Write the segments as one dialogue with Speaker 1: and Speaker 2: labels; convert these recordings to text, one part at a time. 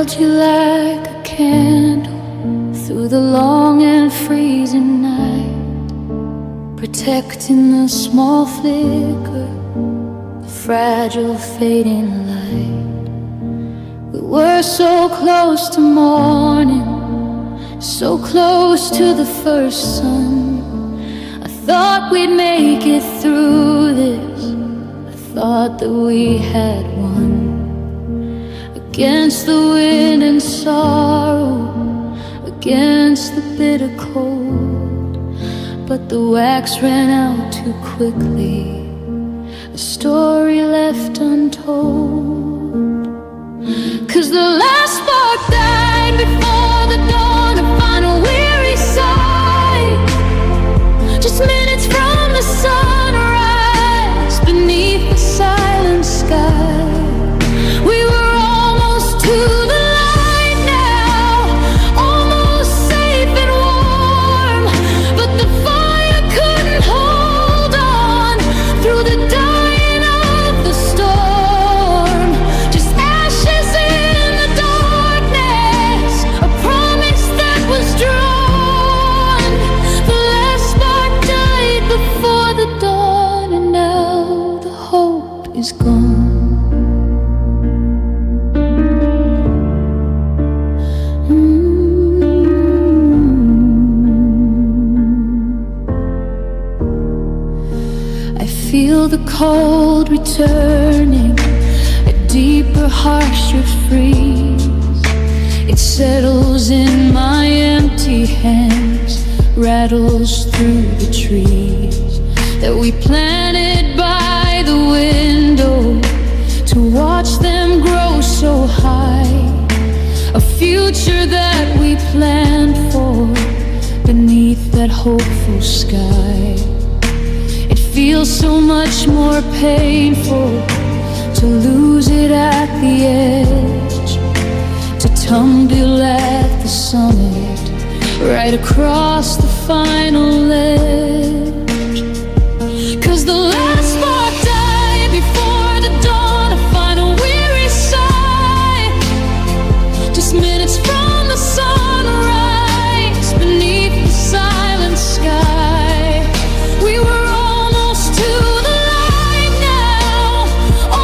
Speaker 1: held you like a candle through the long and freezing night, protecting the small flicker, the fragile fading light. We were so close to morning, so close to the first sun. I thought we'd make it through this, I thought that we had won. Against the wind and sorrow, against the bitter cold, but the wax ran out too quickly, a story left untold. 'Cause the last spark died before the dawn, a final weary sigh, just minutes from the sunrise beneath the silent sky. We were almost to the light now, almost safe and warm, but the fire couldn't hold on through the dying of the storm. Just ashes in the darkness, a promise that was drawn. The last spark died before the dawn, and now the hope is gone. I feel the cold returning, a deeper, harsher freeze. It settles in my empty hands, rattles through the trees that we planted by the window to watch them grow so high. A future that we planned for beneath that hopeful sky. It feels so much more painful to lose it at the edge, to tumble at the summit, right across the final ledge. 'Cause the last spark died before the dawn, a final weary sigh, just minutes from the sunrise beneath the silent sky. We were almost to the light now,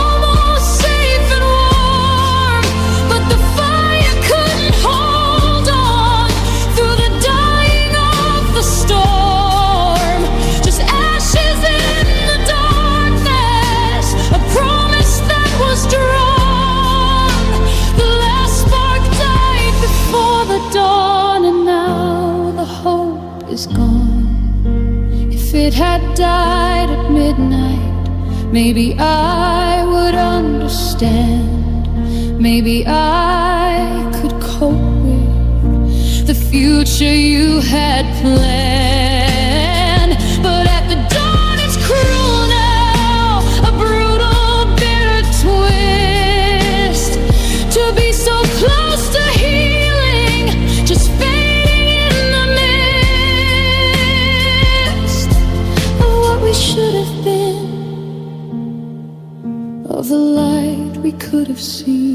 Speaker 1: almost safe and warm, but the fire couldn't hold on through the dying of the storm. Just ashes in the darkness, a promise that was drawn. The last spark died before the dawn, and now the hope is gone. If it had died at midnight, maybe I would understand. Maybe I could cope with the future you had planned. But at the dawn it's cruel now, a brutal, bitter twist, to be so close to healing, just fading in the mist of what we should have been, of the light we could have seen.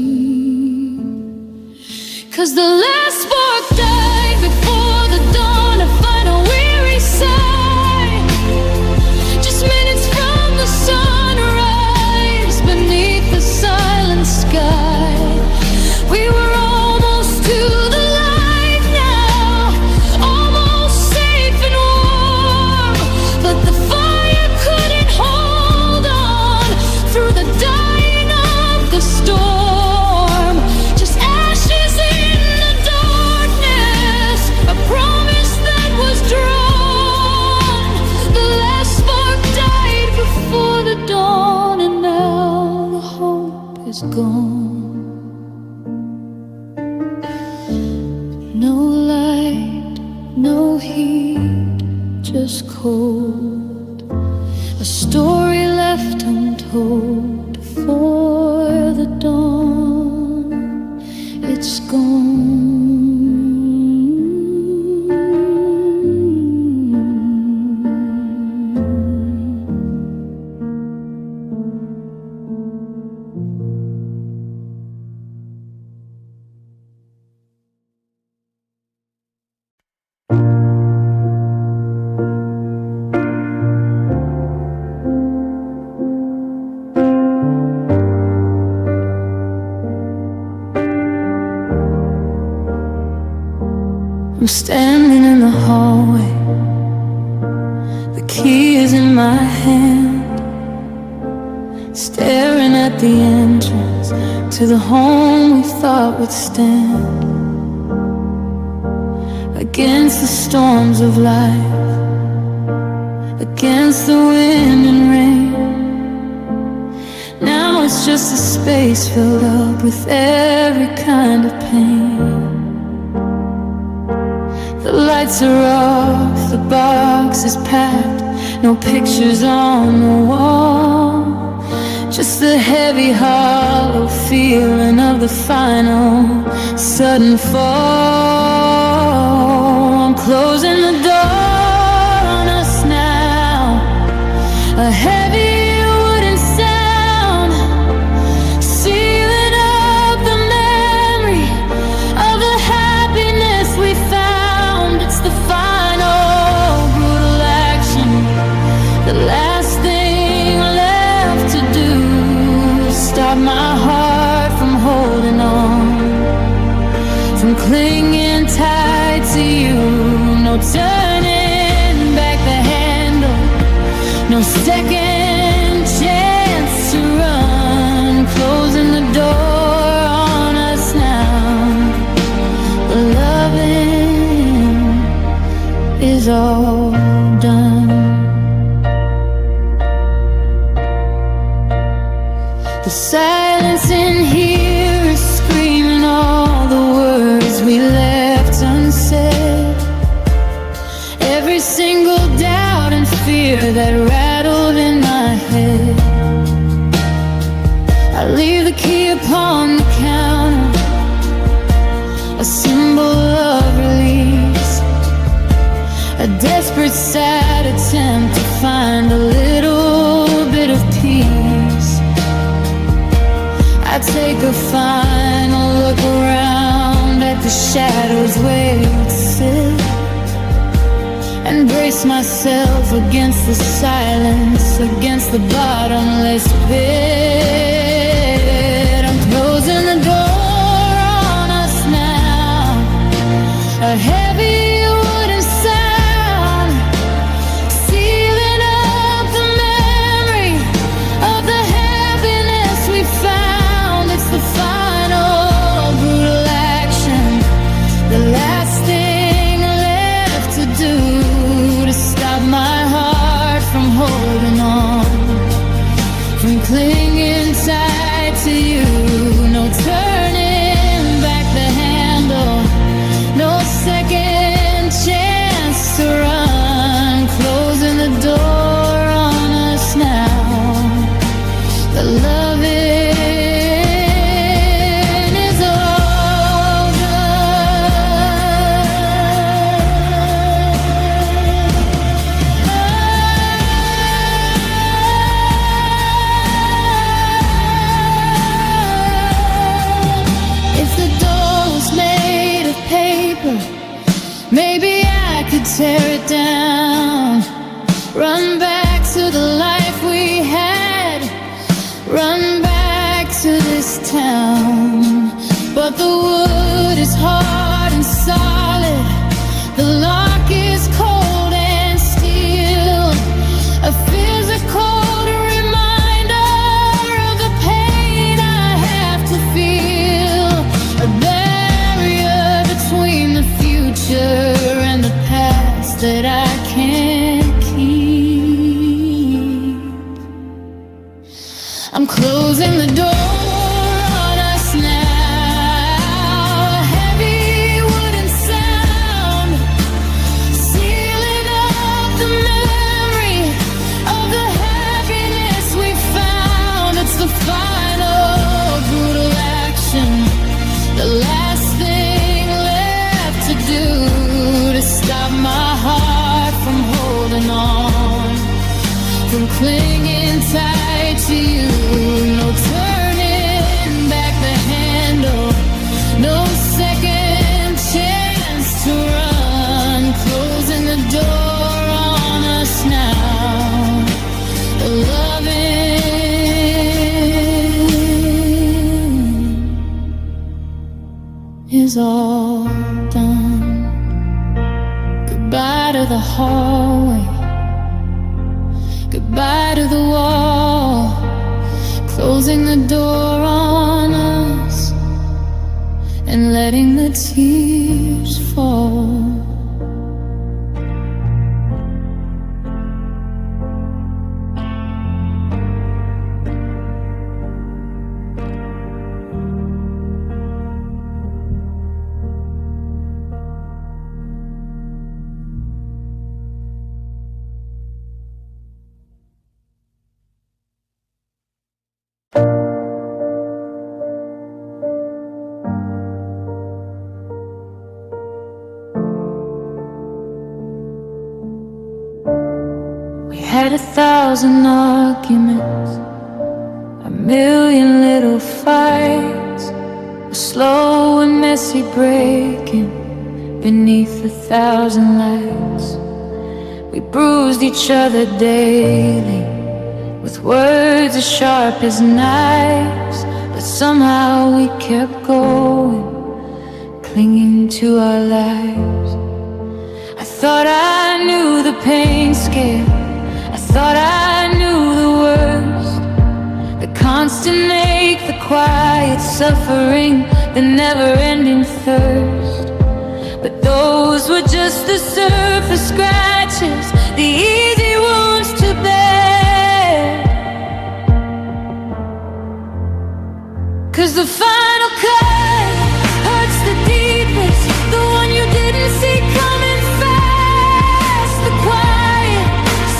Speaker 1: 'Cause the last spark died before the dawn, a final weary sigh, just minutes from the sunrise beneath the silent sky. We were almost to the light now, almost safe and warm, but the fire couldn't hold on through the dying of the storm. Just ashes in the darkness, a promise that was drawn. The last spark died before the dawn, and now the hope is gone. No light, no heat, just cold, a story left untold before the dawn. It's gone. I'm standing in the hallway, the key is in my hand, staring at the entrance to the home we thought would stand against the storms of life, against the wind and rain. Now it's just a space filled up with every kind of pain. The lights are off, the box is packed, no pictures on the wall, just the heavy hollow feeling of the final sudden fall. I'm closing the door on us now, a heavy wooden sound, sealing up the memory of the happiness we found. It's the final brutal action, the last thing left to do, stop my heart from holding on, from clinging tight to you. No turning back the handle, no second chance to run. Closing the door on us now, the loving is all done. The silence in here is screaming all the words we left unsaid, every single doubt and fear that rattled in my head. I leave the key upon the counter, a symbol of release, a desperate sad attempt to find a little bit of peace. I take a final look around at the shadows where you'd sit, and brace myself against the silence, against the bottomless pit. I'm closing the door on us now, a heavy wooden sound, sealing up the memory of the happiness we found. It's the final brutal action, the last thing left to do, to stop my heart from holding on, from clinging tight to you. No turning back the handle, no second chance to run. Closing the door on us now, the loving is all done. If the door was made of paper, maybe I could tear it down, run back to the life we had, run back to this town. But the wood is hard and solid, the lock is cold and steel, a physical reminder of the pain I have to feel, a barrier between the future and the past that I can't keep. I'm closing the door on us now, a heavy wooden sound, sealing up the memory of the happiness we found. It's the final brutal action, the last thing left to do, to stop my heart from holding on, from clinging tight to you. No turning back the handle, no second chance to run. Closing the door on us now, the loving is all done. Goodbye to the hallway, goodbye to the wall, closing the door on us and letting the tears fall. Had 1,000 arguments, a million little fights, a slow and messy breaking beneath 1,000 lights. We bruised each other daily with words as sharp as knives, but somehow we kept going, clinging to our lives. I thought I knew the pain scale, thought I knew the worst, the constant ache, the quiet suffering, the never-ending thirst. But those were just the surface scratches, the easy wounds to bear. 'Cause the final cut hurts the deepest, the one you didn't see coming fast, the quiet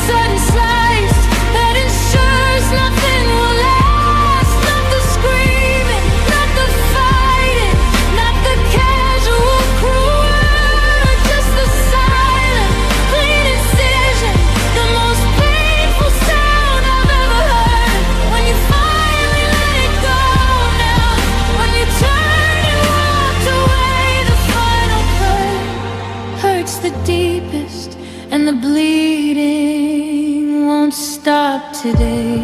Speaker 1: sudden slice that ensures nothing will last. Not the screaming, not the fighting, not the casual cruel, just the silent, clean incision, the most painful sound I've ever heard. When you finally let it go now, when you turn and walked away, the final cut hurts the deepest, and the bleeding won't stop today.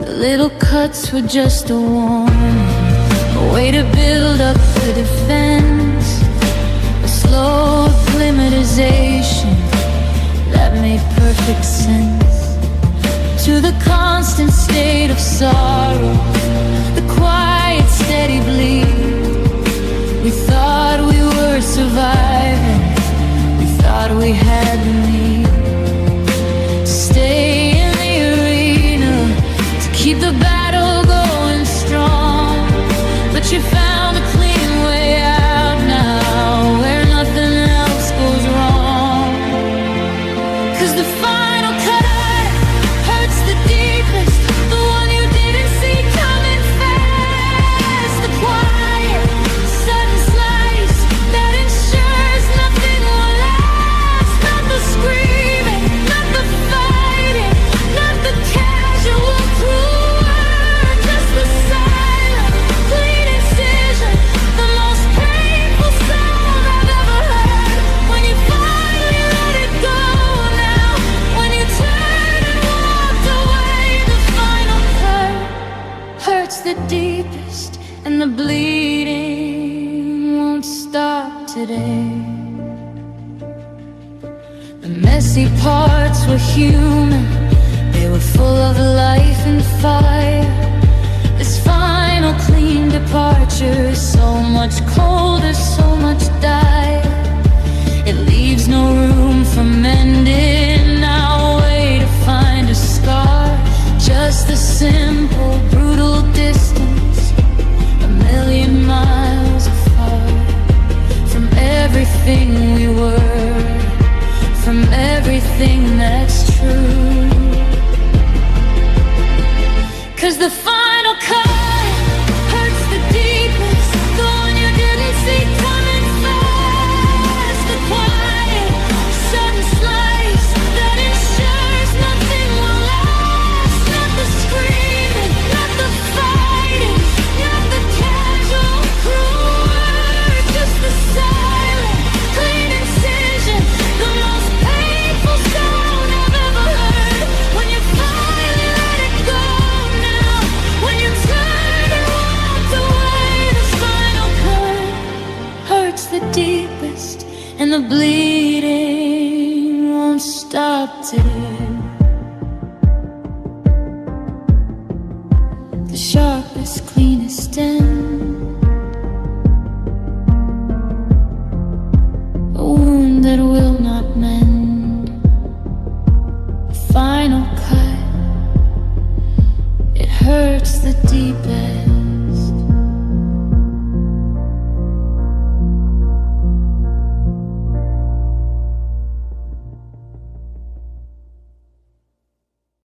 Speaker 1: The little cuts were just a warning, a way to build up the defense, a slow acclimatization that made perfect sense to the constant state of sorrow, the quiet steady bleed. We thought we were surviving, thought we had the need to stay in the arena, to keep the battle going strong. But you found a clean way out now, where nothing else goes wrong. 'Cause the final cut hurts the deepest, the one you didn't see coming fast, the quiet sudden slice that ensures nothing will last. Not the screaming, not the fighting, not the casual cruel, just the silent, clean incision, the most painful sound I've ever heard. When you finally let it go now, when you turn and walked away, the final cut hurts the deepest, and the bleeding won't stop today. The messy parts were human, they were full of life and fire. This final clean departure is so much colder, so much dire. It leaves no room for mending, now way to find a scar. Just a simple, brutal distance, a million miles apart from everything we were, from everything that's true. 'Cause the final cut hurts the deepest, the one you didn't destructive.